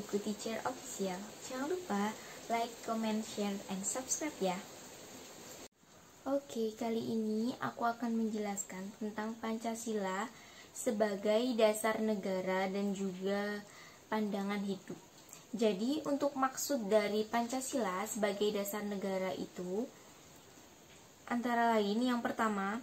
Buku Teacher Official. Jangan lupa like, comment, share, and subscribe ya. Oke, kali ini aku akan menjelaskan tentang Pancasila sebagai dasar negara dan juga pandangan hidup. Jadi, untuk maksud dari Pancasila sebagai dasar negara itu antara lain yang pertama,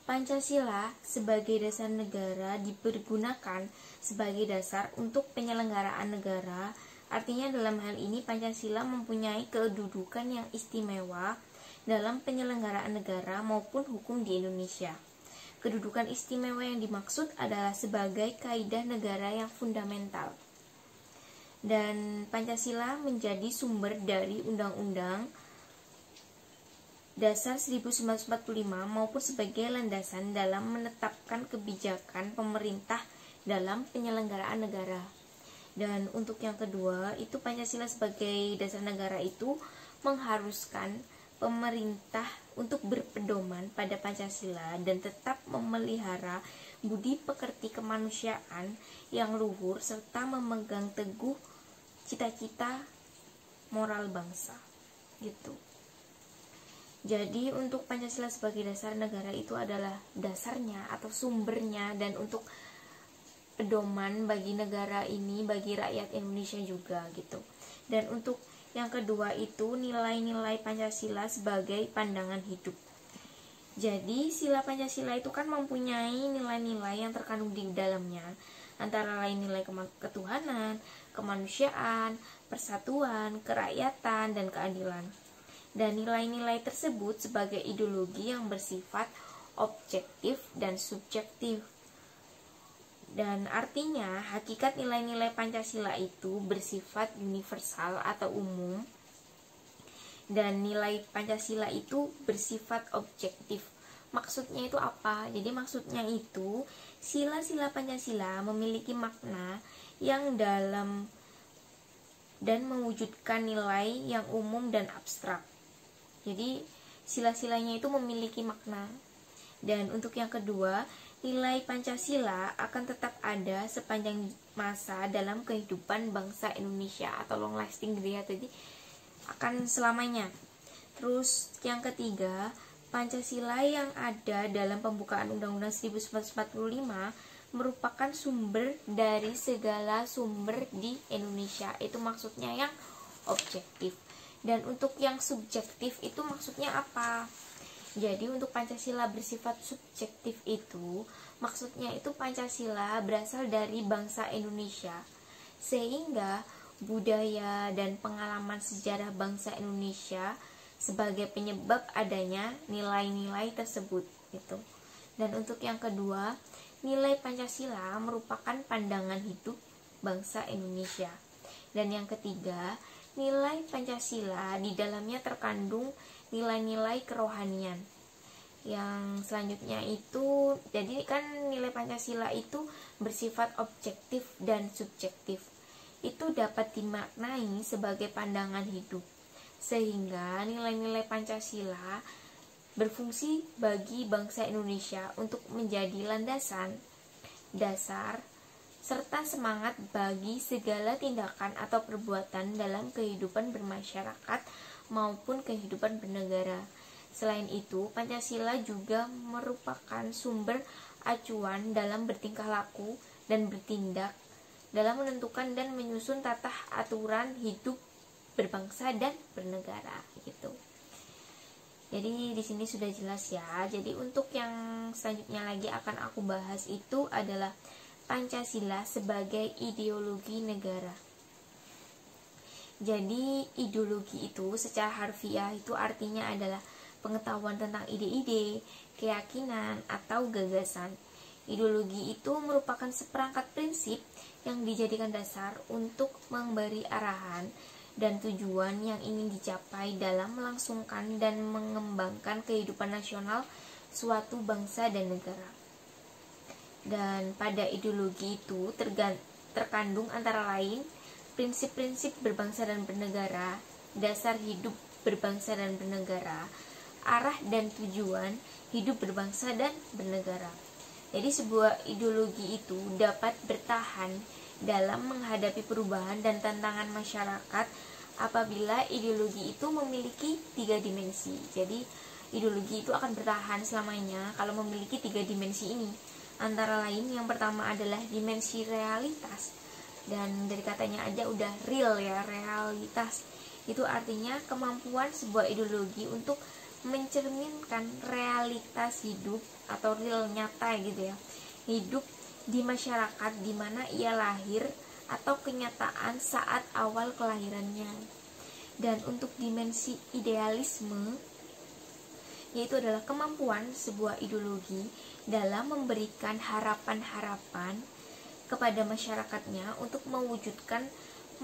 Pancasila sebagai dasar negara dipergunakan sebagai dasar untuk penyelenggaraan negara. Artinya dalam hal ini Pancasila mempunyai kedudukan yang istimewa dalam penyelenggaraan negara maupun hukum di Indonesia. Kedudukan istimewa yang dimaksud adalah sebagai kaidah negara yang fundamental. Dan Pancasila menjadi sumber dari Undang-Undang Dasar 1945 maupun sebagai landasan dalam menetapkan kebijakan pemerintah dalam penyelenggaraan negara. Dan untuk yang kedua, itu Pancasila sebagai dasar negara itu mengharuskan pemerintah untuk berpedoman pada Pancasila dan tetap memelihara budi pekerti kemanusiaan yang luhur serta memegang teguh cita-cita moral bangsa. Gitu. Jadi untuk Pancasila sebagai dasar negara itu adalah dasarnya atau sumbernya, dan untuk pedoman bagi negara ini, bagi rakyat Indonesia juga gitu. Dan untuk yang kedua itu nilai-nilai Pancasila sebagai pandangan hidup. Jadi sila Pancasila itu kan mempunyai nilai-nilai yang terkandung di dalamnya, antara lain nilai ketuhanan, kemanusiaan, persatuan, kerakyatan, dan keadilan. Dan nilai-nilai tersebut sebagai ideologi yang bersifat objektif dan subjektif. Dan artinya hakikat nilai-nilai Pancasila itu bersifat universal atau umum, dan nilai Pancasila itu bersifat objektif. Maksudnya itu apa? Jadi maksudnya itu sila-sila Pancasila memiliki makna yang dalam dan mewujudkan nilai yang umum dan abstrak. Jadi sila-silanya itu memiliki makna. Dan untuk yang kedua, nilai Pancasila akan tetap ada sepanjang masa dalam kehidupan bangsa Indonesia atau long lasting gitu ya, jadi akan selamanya. Terus yang ketiga, Pancasila yang ada dalam pembukaan Undang-Undang 1945 merupakan sumber dari segala sumber di Indonesia. Itu maksudnya yang objektif. Dan untuk yang subjektif itu maksudnya apa? Jadi untuk Pancasila bersifat subjektif itu maksudnya itu Pancasila berasal dari bangsa Indonesia, sehingga budaya dan pengalaman sejarah bangsa Indonesia sebagai penyebab adanya nilai-nilai tersebut gitu. Dan untuk yang kedua, nilai Pancasila merupakan pandangan hidup bangsa Indonesia. Dan yang ketiga, nilai Pancasila di dalamnya terkandung nilai-nilai kerohanian. Yang selanjutnya itu, jadi kan nilai Pancasila itu bersifat objektif dan subjektif. Itu dapat dimaknai sebagai pandangan hidup, sehingga nilai-nilai Pancasila berfungsi bagi bangsa Indonesia untuk menjadi landasan, dasar, serta semangat bagi segala tindakan atau perbuatan dalam kehidupan bermasyarakat maupun kehidupan bernegara. Selain itu, Pancasila juga merupakan sumber acuan dalam bertingkah laku dan bertindak dalam menentukan dan menyusun tata aturan hidup berbangsa dan bernegara gitu. Jadi di sini sudah jelas ya. Jadi untuk yang selanjutnya lagi akan aku bahas itu adalah Pancasila sebagai ideologi negara. Jadi ideologi itu secara harfiah itu artinya adalah pengetahuan tentang ide-ide, keyakinan, atau gagasan. Ideologi itu merupakan seperangkat prinsip yang dijadikan dasar untuk memberi arahan dan tujuan yang ingin dicapai dalam melangsungkan dan mengembangkan kehidupan nasional suatu bangsa dan negara. Dan pada ideologi itu terkandung antara lain prinsip-prinsip berbangsa dan bernegara, dasar hidup berbangsa dan bernegara, arah dan tujuan hidup berbangsa dan bernegara. Jadi sebuah ideologi itu dapat bertahan dalam menghadapi perubahan dan tantangan masyarakat apabila ideologi itu memiliki 3 dimensi. Jadi ideologi itu akan bertahan selamanya kalau memiliki 3 dimensi ini. Antara lain yang pertama adalah dimensi realitas, dan dari katanya aja udah real ya, realitas. Itu artinya kemampuan sebuah ideologi untuk mencerminkan realitas hidup atau real nyata gitu ya, hidup di masyarakat di mana ia lahir atau kenyataan saat awal kelahirannya. Dan untuk dimensi idealisme, yaitu adalah kemampuan sebuah ideologi dalam memberikan harapan-harapan kepada masyarakatnya untuk mewujudkan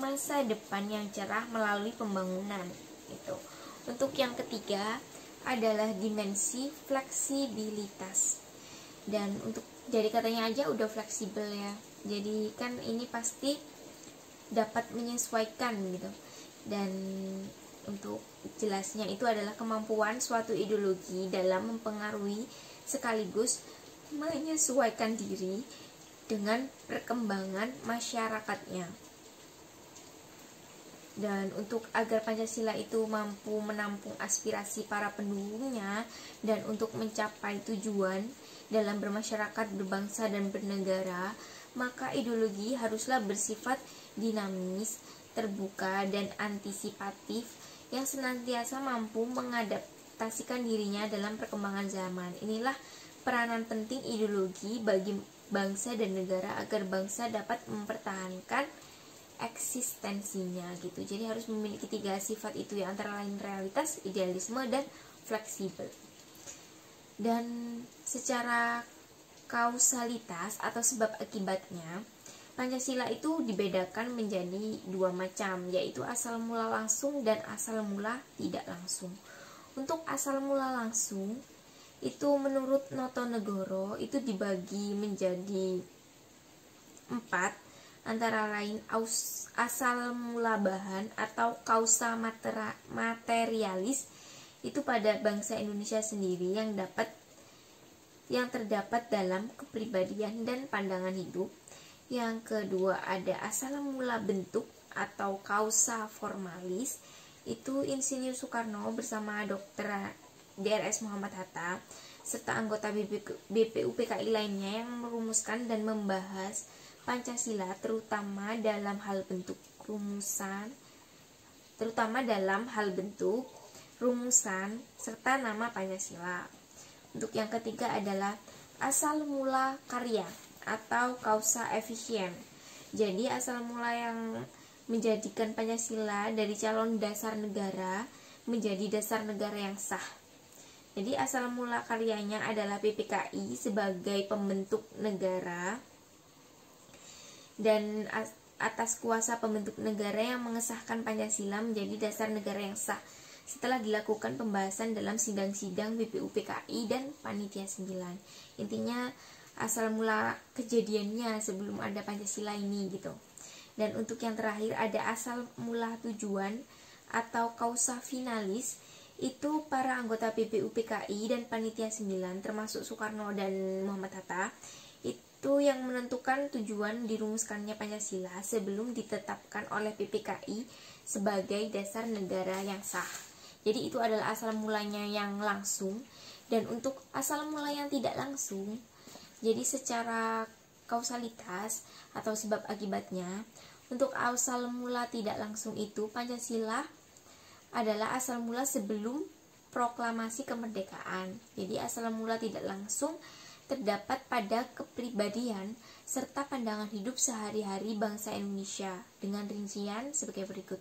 masa depan yang cerah melalui pembangunan. Itu. Untuk yang ketiga adalah dimensi fleksibilitas. Dan untuk dari katanya aja udah fleksibel ya. Jadi kan ini pasti dapat menyesuaikan gitu. Dan untuk jelasnya itu adalah kemampuan suatu ideologi dalam mempengaruhi sekaligus menyesuaikan diri dengan perkembangan masyarakatnya. Dan untuk agar Pancasila itu mampu menampung aspirasi para pendukungnya dan untuk mencapai tujuan dalam bermasyarakat, berbangsa, dan bernegara, maka ideologi haruslah bersifat dinamis, terbuka, dan antisipatif yang senantiasa mampu mengadaptasikan dirinya dalam perkembangan zaman. Inilah peranan penting ideologi bagi bangsa dan negara agar bangsa dapat mempertahankan eksistensinya gitu. Jadi harus memiliki 3 sifat itu ya, antara lain realitas, idealisme, dan fleksibel. Dan secara kausalitas atau sebab akibatnya, Pancasila itu dibedakan menjadi 2 macam, yaitu asal mula langsung dan asal mula tidak langsung. Untuk asal mula langsung itu menurut Notonegoro itu dibagi menjadi 4, antara lain asal mula bahan atau kausa materialis itu pada bangsa Indonesia sendiri yang terdapat dalam kepribadian dan pandangan hidup. Yang kedua ada asal mula bentuk atau kausa formalis, itu Insinyur Soekarno bersama Dr. Drs. Muhammad Hatta serta anggota BPUPKI lainnya yang merumuskan dan membahas Pancasila terutama dalam hal bentuk, rumusan serta nama Pancasila. Untuk yang ketiga adalah asal mula karya atau kausa efisien. Jadi asal mula yang menjadikan Pancasila dari calon dasar negara menjadi dasar negara yang sah. Jadi asal mula karyanya adalah PPKI sebagai pembentuk negara dan atas kuasa pembentuk negara yang mengesahkan Pancasila menjadi dasar negara yang sah setelah dilakukan pembahasan dalam sidang-sidang BPUPKI dan Panitia 9. Intinya asal mula kejadiannya sebelum ada Pancasila ini gitu. Dan untuk yang terakhir ada asal mula tujuan atau kausa finalis, itu para anggota BPUPKI dan Panitia 9 termasuk Soekarno dan Muhammad Hatta itu yang menentukan tujuan dirumuskannya Pancasila sebelum ditetapkan oleh PPKI sebagai dasar negara yang sah. Jadi itu adalah asal mulanya yang langsung. Dan untuk asal mula yang tidak langsung, jadi secara kausalitas atau sebab akibatnya, untuk asal mula tidak langsung itu Pancasila adalah asal mula sebelum proklamasi kemerdekaan. Jadi asal mula tidak langsung terdapat pada kepribadian serta pandangan hidup sehari-hari bangsa Indonesia dengan rincian sebagai berikut.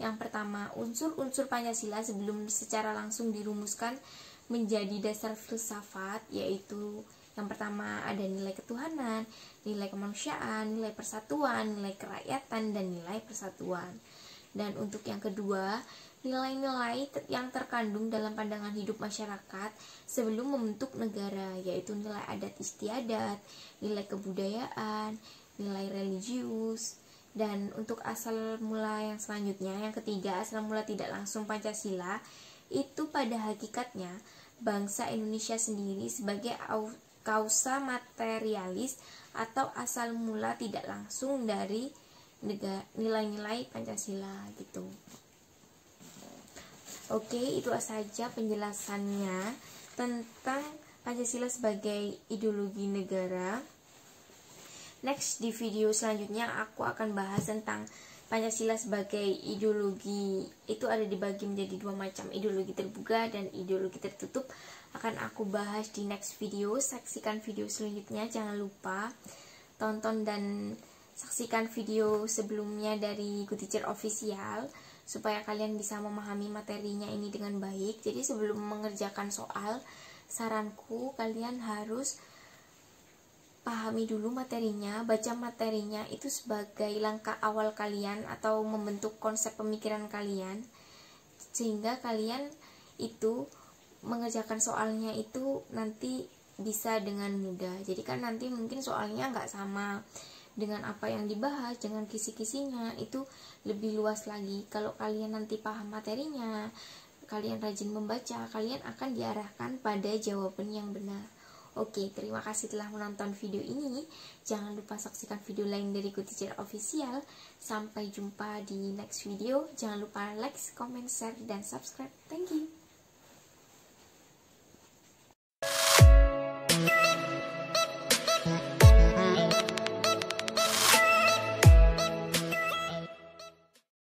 Yang pertama, unsur-unsur Pancasila sebelum secara langsung dirumuskan menjadi dasar filsafat, yaitu yang pertama ada nilai ketuhanan, nilai kemanusiaan, nilai persatuan, nilai kerakyatan, dan nilai persatuan. Dan untuk yang kedua, nilai-nilai yang terkandung dalam pandangan hidup masyarakat sebelum membentuk negara, yaitu nilai adat istiadat, nilai kebudayaan, nilai religius. Dan untuk asal mula yang selanjutnya, yang ketiga, asal mula tidak langsung Pancasila itu pada hakikatnya bangsa Indonesia sendiri sebagai kausa materialis atau asal mula tidak langsung dari nilai-nilai Pancasila gitu. Oke, itu saja penjelasannya tentang Pancasila sebagai ideologi negara. Next, di video selanjutnya aku akan bahas tentang Pancasila sebagai ideologi. Itu ada dibagi menjadi dua macam, ideologi terbuka dan ideologi tertutup. Akan aku bahas di next video. Saksikan video selanjutnya. Jangan lupa tonton dan saksikan video sebelumnya dari Good Teacher Official supaya kalian bisa memahami materinya ini dengan baik. Jadi sebelum mengerjakan soal, saranku kalian harus pahami dulu materinya, baca materinya itu sebagai langkah awal kalian atau membentuk konsep pemikiran kalian, sehingga kalian itu mengerjakan soalnya itu nanti bisa dengan mudah. Jadi kan nanti mungkin soalnya nggak sama dengan apa yang dibahas, dengan kisi-kisinya itu lebih luas lagi. Kalau kalian nanti paham materinya, kalian rajin membaca, kalian akan diarahkan pada jawaban yang benar. Oke, terima kasih telah menonton video ini. Jangan lupa saksikan video lain dari Good Teacher Official. Sampai jumpa di next video. Jangan lupa like, comment, share, dan subscribe. Thank you.